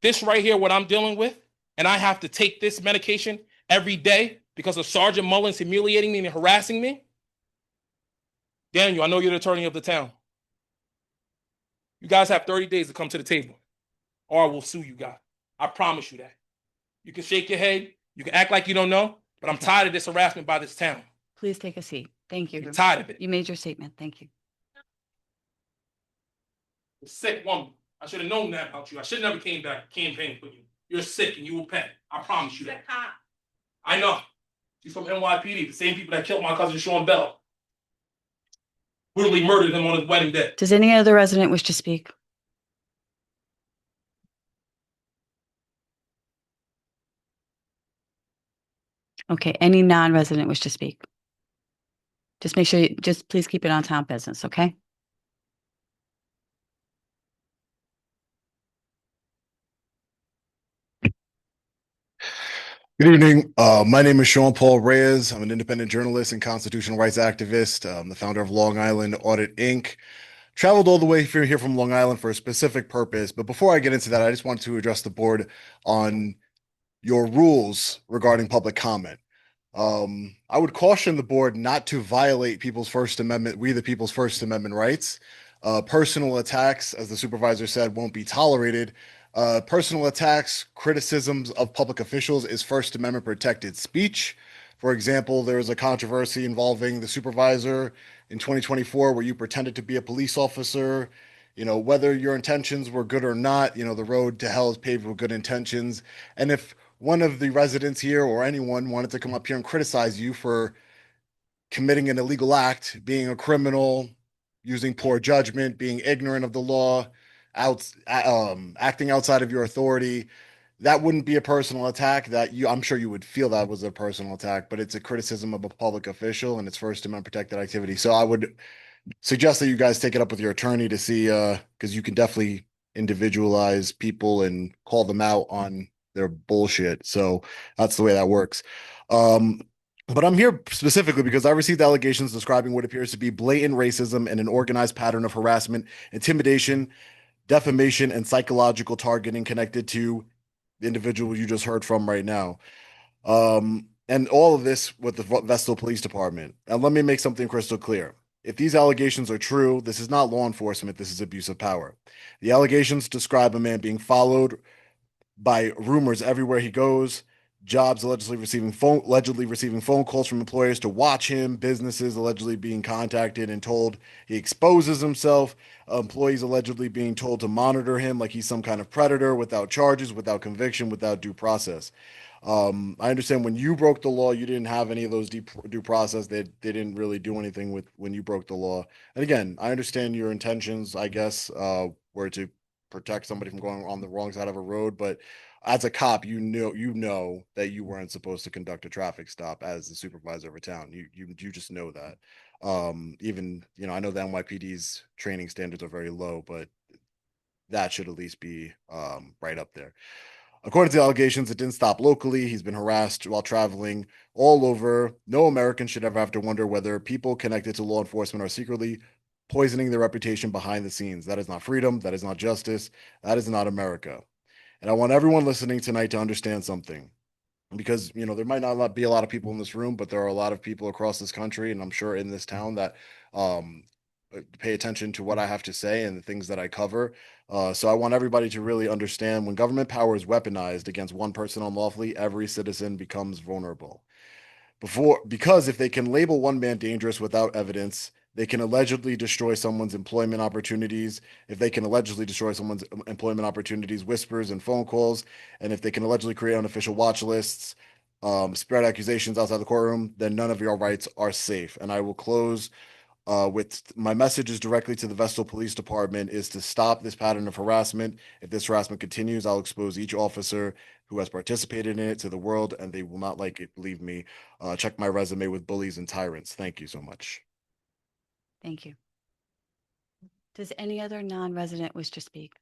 This right here, what I'm dealing with, and I have to take this medication every day because of Sergeant Mullins humiliating me and harassing me. Daniel, I know you're the attorney of the town. You guys have 30 days to come to the table, or I will sue you guys. I promise you that. You can shake your head, you can act like you don't know, but I'm tired of this harassment by this town. Please take a seat. Thank you. I'm tired of it. You made your statement. Thank you. A sick woman. I should have known that about you. I should have never came back campaigning for you. You're sick and you will pay. I promise you that. I know. She's from NYPD, the same people that killed my cousin Sean Bell. Brutally murdered him on his wedding day. Does any other resident wish to speak? Okay, any non-resident wish to speak? Just make sure just please keep it on town business, okay? Good evening. My name is Sean Paul Reyes. I'm an independent journalist and constitutional rights activist. I'm the founder of Long Island Audit Inc. Traveled all the way here from Long Island for a specific purpose. But before I get into that, I just want to address the board on your rules regarding public comment. I would caution the board not to violate people's First Amendment, we the people's First Amendment rights. Personal attacks, as the supervisor said, won't be tolerated. Personal attacks, criticisms of public officials is First Amendment protected speech. For example, there was a controversy involving the supervisor in 2024 where you pretended to be a police officer. You know, whether your intentions were good or not, you know, the road to hell is paved with good intentions. And if one of the residents here or anyone wanted to come up here and criticize you for committing an illegal act, being a criminal, using poor judgment, being ignorant of the law, acting outside of your authority, that wouldn't be a personal attack. I'm sure you would feel that was a personal attack, but it's a criticism of a public official and it's First Amendment protected activity. So I would suggest that you guys take it up with your attorney to see, because you can definitely individualize people and call them out on their bullshit. So that's the way that works. But I'm here specifically because I received allegations describing what appears to be blatant racism and an organized pattern of harassment, intimidation, defamation, and psychological targeting connected to the individual you just heard from right now. And all of this with the Vestal Police Department. And let me make something crystal clear. If these allegations are true, this is not law enforcement, this is abuse of power. The allegations describe a man being followed by rumors everywhere he goes, jobs allegedly receiving phone calls from employers to watch him, businesses allegedly being contacted and told he exposes himself, employees allegedly being told to monitor him like he's some kind of predator without charges, without conviction, without due process. I understand when you broke the law, you didn't have any of those due process. They didn't really do anything with when you broke the law. And again, I understand your intentions, I guess, were to protect somebody from going on the wrong side of a road, but as a cop, you know that you weren't supposed to conduct a traffic stop as the supervisor of a town. You just know that. Even, you know, I know the NYPD's training standards are very low, but that should at least be right up there. According to the allegations, it didn't stop locally. He's been harassed while traveling all over. No American should ever have to wonder whether people connected to law enforcement are secretly poisoning their reputation behind the scenes. That is not freedom. That is not justice. That is not America. And I want everyone listening tonight to understand something. because there might not be a lot of people in this room, but there are a lot of people across this country, and I'm sure in this town that um pay attention to what I have to say and the things that I cover. So I want everybody to really understand when government power is weaponized against one person unlawfully, every citizen becomes vulnerable. Because if they can label one man dangerous without evidence, they can allegedly destroy someone's employment opportunities. If they can allegedly destroy someone's employment opportunities, whispers and phone calls, and if they can allegedly create unofficial watch lists, spread accusations outside the courtroom, then none of your rights are safe. And I will close with my message is directly to the Vestal Police Department is to stop this pattern of harassment. If this harassment continues, I'll expose each officer who has participated in it to the world, and they will not like it. Believe me. Check my resume with bullies and tyrants. Thank you so much. Thank you. Does any other non-resident wish to speak?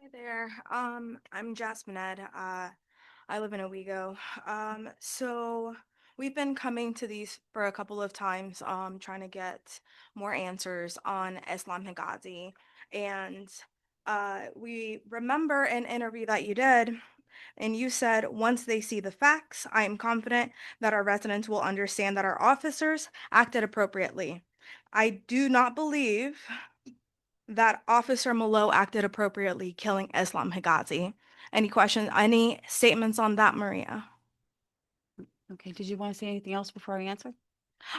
Hi there. I'm Jasmine Ed. I live in Owego. So we've been coming to these for a couple of times, trying to get more answers on Islam Higazi. And we remember an interview that you did, and you said, once they see the facts, I am confident that our residents will understand that our officers acted appropriately. I do not believe that Officer Malo acted appropriately killing Islam Higazi. Any questions, any statements on that, Maria? Okay, did you want to say anything else before I answer?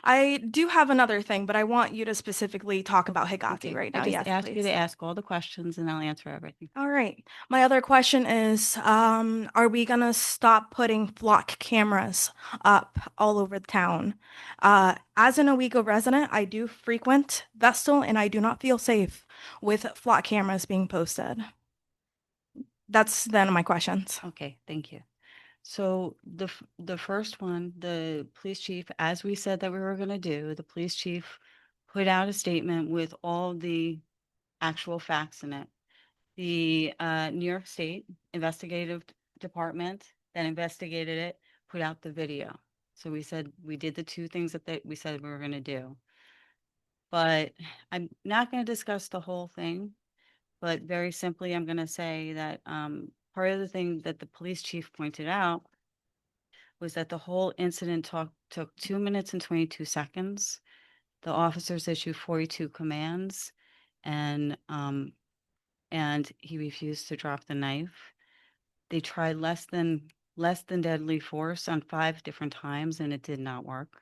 I do have another thing, but I want you to specifically talk about Higazi Okay, right I now. just Yes, asked you please. to ask all the questions and I'll answer everything. All right. My other question is, are we gonna stop putting flock cameras up all over the town? As an Owego resident, I do frequent Vestal and I do not feel safe with flock cameras being posted. That's the end of my questions. Okay, thank you. So the first one, the police chief, as we said that we were going to do, the police chief put out a statement with all the actual facts in it. The New York State Investigative Department that investigated it put out the video. So we said we did the two things that we said we were going to do. But I'm not going to discuss the whole thing. But very simply, I'm going to say that part of the thing that the police chief pointed out was that the whole incident took 2 minutes and 22 seconds. The officers issued 42 commands, and he refused to drop the knife. They tried less than deadly force on 5 different times, and it did not work.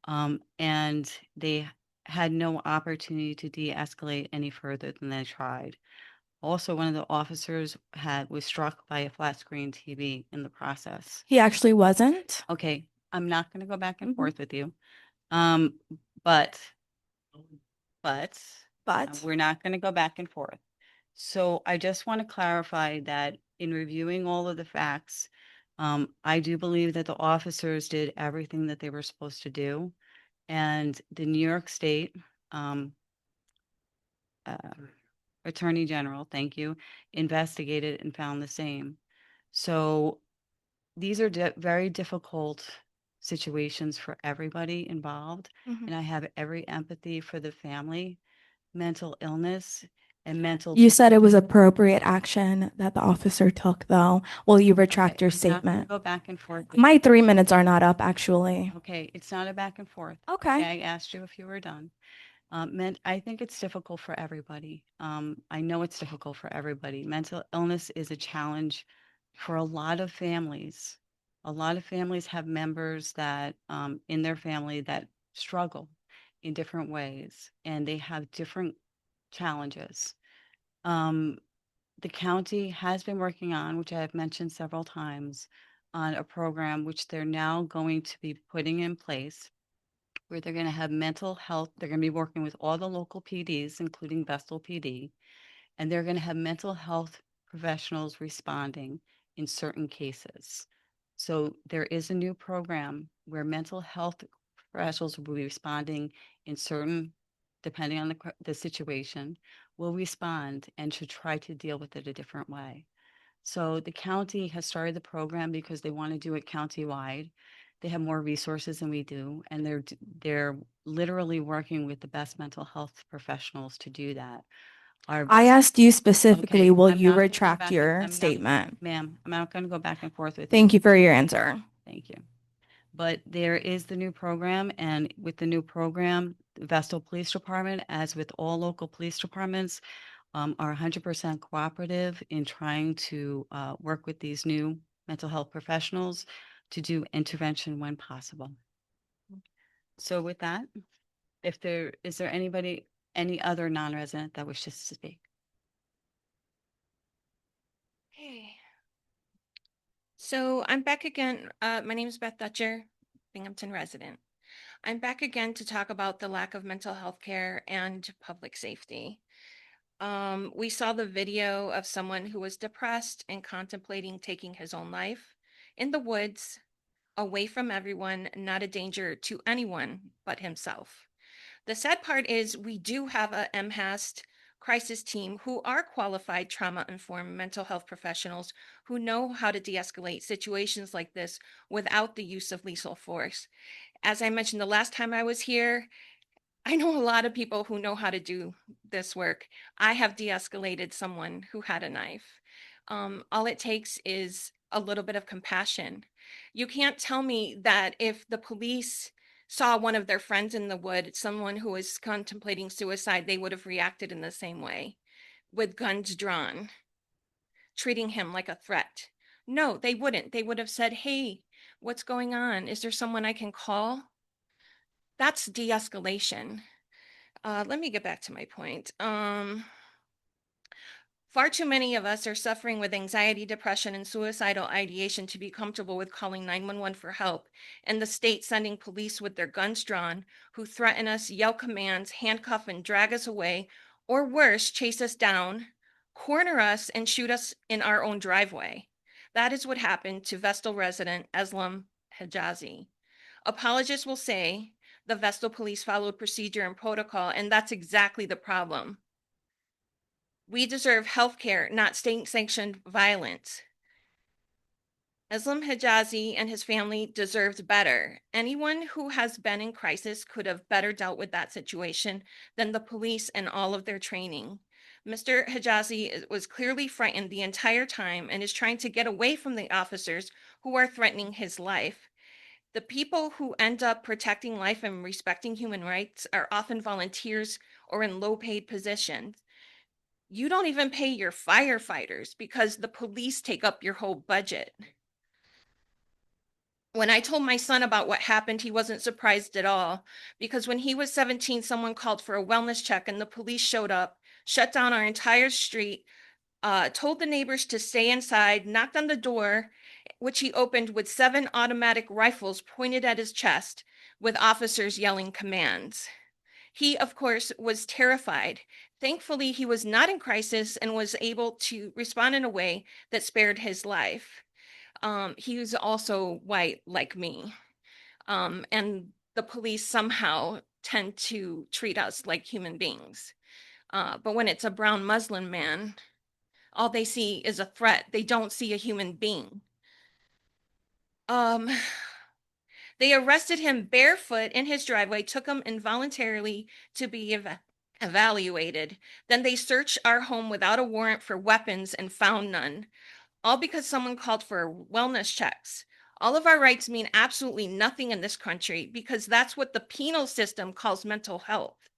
And they had no opportunity to de-escalate any further than they tried. Also, one of the officers was struck by a flat screen TV in the process. He actually wasn't. Okay, I'm not going to go back and Mhm. forth with you. But we're not going to go back and forth. So I just want to clarify that in reviewing all of the facts, I do believe that the officers did everything that they were supposed to do. And the New York State uh, Attorney General, thank you, investigated and found the same. So these are very difficult situations for everybody involved. Mhm. And I have every empathy for the family, mental illness, and mental. You said it was appropriate action that the officer took, though. Will you retract your I'm not gonna statement? Go back and forth. with My you. 3 minutes are not up, actually. Okay, it's not a back and forth. Okay. I asked you if you were done. I think it's difficult for everybody. I know it's difficult for everybody. Mental illness is a challenge for a lot of families. A lot of families have members that in their family that struggle in different ways, and they have different challenges. Um, the county has been working on, which I have mentioned several times, on a program which they're now going to be putting in place where they're going to have mental health. They're going to be working with all the local PDs, including Vestal PD, and they're going to have mental health professionals responding in certain cases. So there is a new program where mental health professionals will be responding in certain, depending on the situation, will respond and should try to deal with it a different way. So the county has started the program because they want to do it countywide. They have more resources than we do, and they're literally working with the best mental health professionals to do that. I asked you specifically, Okay, will I'm you not gonna go retract back- your I'm not- statement? Ma'am, I'm not going to go back and forth with you. Thank you for your answer. Thank you. But there is the new program, and with the new program, the Vestal Police Department, as with all local police departments, are 100% cooperative in trying to work with these new mental health professionals to do intervention when possible. So with that, is there any other non-resident that wishes to speak? Hey. So I'm back again. My name is Beth Dutcher, Binghamton resident. I'm back again to talk about the lack of mental health care and public safety. We saw the video of someone who was depressed and contemplating taking his own life in the woods, away from everyone, not a danger to anyone but himself. The sad part is we do have a MHAST crisis team who are qualified trauma-informed mental health professionals who know how to de-escalate situations like this without the use of lethal force. As I mentioned the last time I was here, I know a lot of people who know how to do this work. I have de-escalated someone who had a knife. All it takes is a little bit of compassion. You can't tell me that if the police saw one of their friends in the wood, someone who was contemplating suicide, they would have reacted in the same way, with guns drawn, treating him like a threat. No, they wouldn't. They would have said, hey, what's going on? Is there someone I can call? That's de-escalation. Let me get back to my point. Far too many of us are suffering with anxiety, depression, and suicidal ideation to be comfortable with calling 911 for help, and the state sending police with their guns drawn, who threaten us, yell commands, handcuff and drag us away, or worse, chase us down, corner us, and shoot us in our own driveway. That is what happened to Vestal resident Eslam Hijazi. Apologists will say the Vestal police followed procedure and protocol, and that's exactly the problem. We deserve healthcare, not state-sanctioned violence. Eslam Hijazi and his family deserved better. Anyone who has been in crisis could have better dealt with that situation than the police and all of their training. Mr. Hijazi was clearly frightened the entire time and is trying to get away from the officers who are threatening his life. The people who end up protecting life and respecting human rights are often volunteers or in low-paid positions. You don't even pay your firefighters because the police take up your whole budget. When I told my son about what happened, he wasn't surprised at all, because when he was 17, someone called for a wellness check and the police showed up, shut down our entire street, told the neighbors to stay inside, knocked on the door, which he opened with 7 automatic rifles pointed at his chest, with officers yelling commands. He, of course, was terrified. Thankfully, he was not in crisis and was able to respond in a way that spared his life. He was also white like me. And the police somehow tend to treat us like human beings. But when it's a brown Muslim man, all they see is a threat. They don't see a human being. They arrested him barefoot in his driveway, took him involuntarily to be evaluated. Then they searched our home without a warrant for weapons and found none, all because someone called for wellness checks. All of our rights mean absolutely nothing in this country because that's what the penal system calls mental health.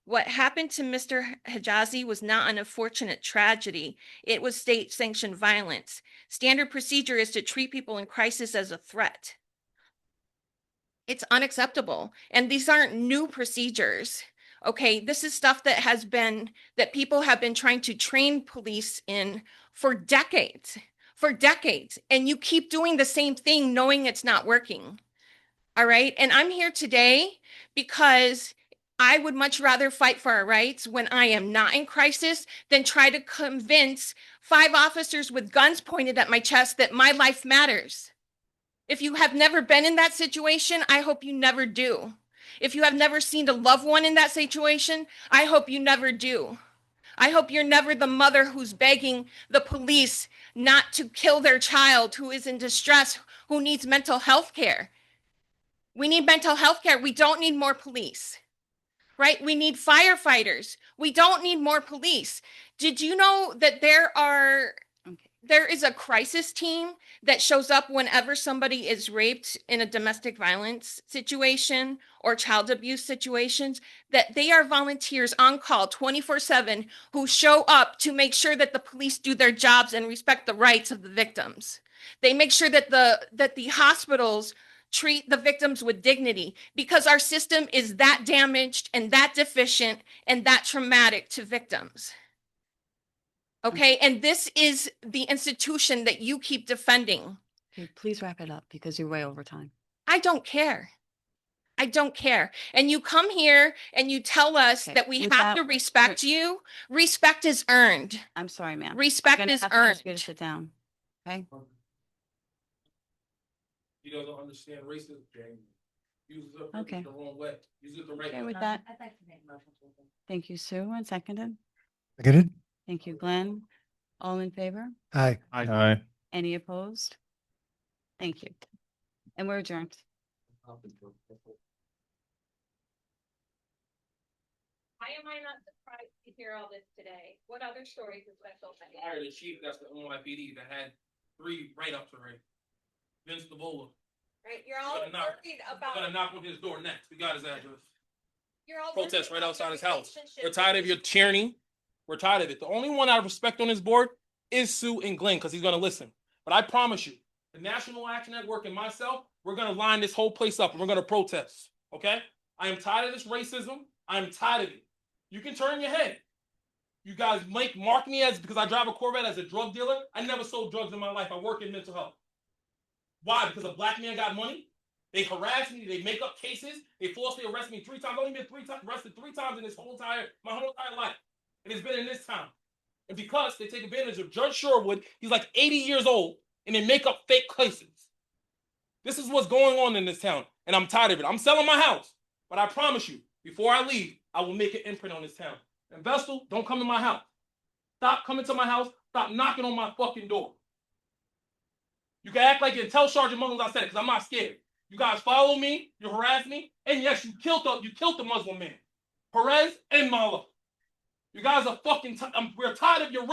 What happened to Mr. Hijazi was not an unfortunate tragedy. It was state-sanctioned violence. Standard procedure is to treat people in crisis as a threat. It's unacceptable. And these aren't new procedures. Okay, this is stuff that people have been trying to train police in for decades, and you keep doing the same thing knowing it's not working. All right, and I'm here today because I would much rather fight for our rights when I am not in crisis than try to convince 5 officers with guns pointed at my chest that my life matters. If you have never been in that situation, I hope you never do. If you have never seen a loved one in that situation, I hope you never do. I hope you're never the mother who's begging the police not to kill their child who is in distress, who needs mental health care. We need mental health care. We don't need more police, right? We need firefighters. We don't need more police. Did you know that Okay. there is a crisis team that shows up whenever somebody is raped in a domestic violence situation or child abuse situations, that they are volunteers on call 24/7 who show up to make sure that the police do their jobs and respect the rights of the victims. They make sure that the hospitals treat the victims with dignity, because our system is that damaged and that deficient and that traumatic to victims. Okay, and this is the institution that you keep defending. Okay, please wrap it up because you're way over time. I don't care. I don't care. And you come here and you tell us Okay, that we with have that- to respect you. Respect is earned. I'm sorry, ma'am. Respect I'm gonna is have to ask you earned. to sit down. Okay? He doesn't understand racism, Jamie. Uses it Okay. the wrong way. Uses it the right Okay, way. with that, I'd like to make a motion to adjourn. thank you, Sue, and seconded. Seconded? Thank you, Glenn. All in favor? Aye. Aye. Any opposed? Thank you. And we're adjourned. Why am I not surprised to hear all this today? What other stories is special? Hired a chief that's the NYPD that had 3 write-ups already. Vince DeVola. Right, you're all Gonna knock- worried We're gonna about, knock on his door next. We got his address. you're all. Protest worried right about outside your his house. relationship We're tired of with your tyranny. We're tired of it. The only one I respect on this board is Sue and Glenn because he's gonna listen. But I promise you, the National Action Network and myself, we're gonna line this whole place up and we're gonna protest. Okay? I am tired of this racism. I'm tired of it. You can turn your head. You guys mark me as because I drive a Corvette as a drug dealer. I never sold drugs in my life. I work in mental health. Why? Because a black man got money. They harass me. They make up cases. They falsely arrest me 3 times. I've only been arrested 3 times in my whole entire life. And it's been in this town. And because they take advantage of Judge Sherwood, he's like 80 years old, and they make up fake cases. This is what's going on in this town, and I'm tired of it. I'm selling my house, but I promise you, before I leave, I will make an imprint on this town. And Vestal, don't come to my house. Stop coming to my house. Stop knocking on my fucking door. You can act like you tell Sergeant Mullins I said it because I'm not scared. You guys follow me, you harass me, and yes, you killed the Muslim man, Perez and Mala. You guys are fucking. We're tired of your.